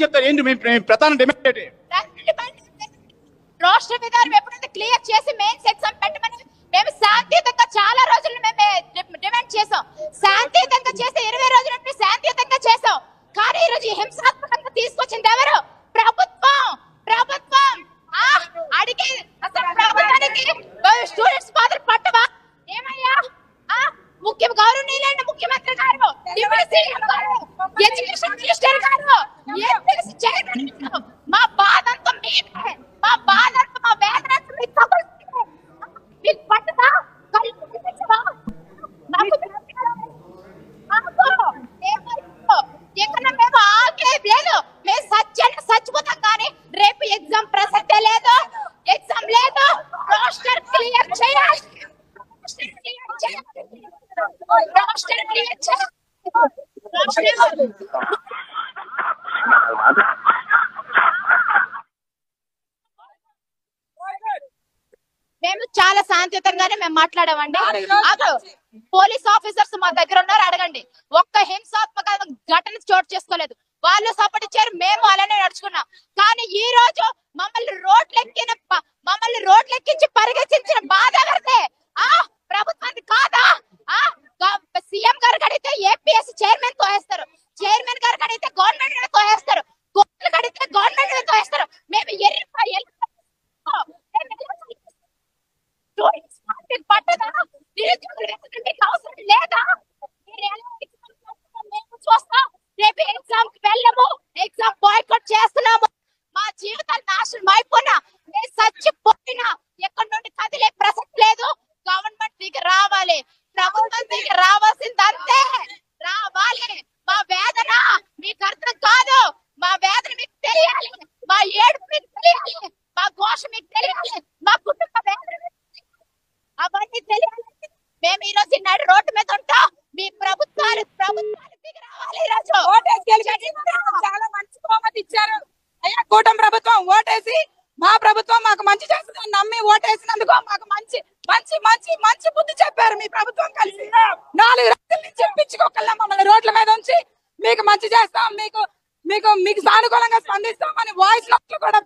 చెప్తారు ఏంటి మేము ప్రధాన డిమాండ్ ఏంటి? రాష్ట్ర విధానం ఎప్పుడైతే క్లియర్ చేసి మెయిన్స్ ఎగ్జామ్ పెట్టమని మేము శాంతియుతంగా చాలా రోజులు మేము డిమాండ్ చేసాం. శాంతియుతంగా చేస్తే 20 రోజుల నుండి శాంతియుతంగా చేసాం. కానీ ఈ రోజు హింసాత్మకంగా తీసుకొచ్చింది ఎవరు? ప్రభుత్వం. ప్రభుత్వం అడిగి అసలు ప్రభుత్వానికి స్టూడెంట్స్ మాత్రం పట్టవా ఏమయ్యా? గౌరవనీయులైన ముఖ్యమంత్రి గారు, ఎడ్యుకేషన్ మినిస్టర్ గారు, మా బాధంతా మీరే, మా బాధంతా మా వేదనంతా మీకు పట్టదా? ఇక్కడ మేము ఆగేది లేదు. మేము చచ్చిపోతాం కానీ రేపు ఎగ్జామ్ ప్రసక్తే లేదు. ఎగ్జామ్ లేదు. రోస్టర్ క్లియర్ చేయాలి. మేము చాలా శాంతియుతంగానే మేము మాట్లాడామండి. పోలీస్ ఆఫీసర్స్ మా దగ్గర ఉన్నారు, అడగండి. ఒక్క హింసాత్మక ఘటన చోటు చేసుకోలేదు. వాళ్ళు సపోర్ట్ ఇచ్చారు, మేము అలానే నడుచుకున్నాం. కానీ ఈ రోజు మమ్మల్ని రోడ్లెక్కించి పరిగెత్తించిన బాధ ఎవరిదే? ప్రభుత్వానికి కాదా? సీఎం గారు కడిగితే ఏపీఎస్సీ చైర్మన్ తోయేస్తారు, చైర్మన్ గారు కడిగితే గవర్నమెంట్ తోయేస్తారు, కడిగితే గవర్నమెంట్ తోయేస్తారు. మేము పట్టదా? అవసరం లేదా? చూస్తాం. రేపు ఎగ్జామ్ కి వెళ్ళము, ఎగ్జామ్ బాయ్కాట్ చేస్తున్నాము. మా జీవితాలు నాశనం అయిపోయినా, మేము చచ్చిపోయినా ఎక్కడి నుండి కదిలే ప్రసక్తి లేదు. గవర్నమెంట్ దిగి రావాలి, ప్రభుత్వం దిగి రావాల్సింది అంతే. రావాలి. మా వేదన మీకు అర్థం కాదు. మా వేదన మీకు తెలియాలి, మా ఏడుపు మీకు తెలియాలి, మా ఘోష మీకు తెలియాలి, మా కుటుంబ వేదన అవన్నీ తెలియాలి. మేము ఈ రోజు నాడు రోడ్డు మీద ఉంటాం. మీ ప్రభుత్వాలు దిగి రావాలి. ఈ రోజు చాలా మంచి బహుమతి ఇచ్చారు అయ్యా కూటమి ప్రభుత్వం. ఓటేసి మా ప్రభుత్వం మాకు మంచి చేస్తుందని నమ్మి ఓటేసినందుకు మాకు మంచి మంచి మంచి మంచి బుద్ధి చెప్పారు. మీ ప్రభుత్వం కలిసి 4 రోజుల నుంచి చెప్పించుకోకల్లా మమ్మల్ని రోడ్ల మీద ఉంచి మీకు మంచి చేస్తాం, మీకు మీకు మీకు సానుకూలంగా స్పందిస్తామని వాయిస్ నోట్లు కూడా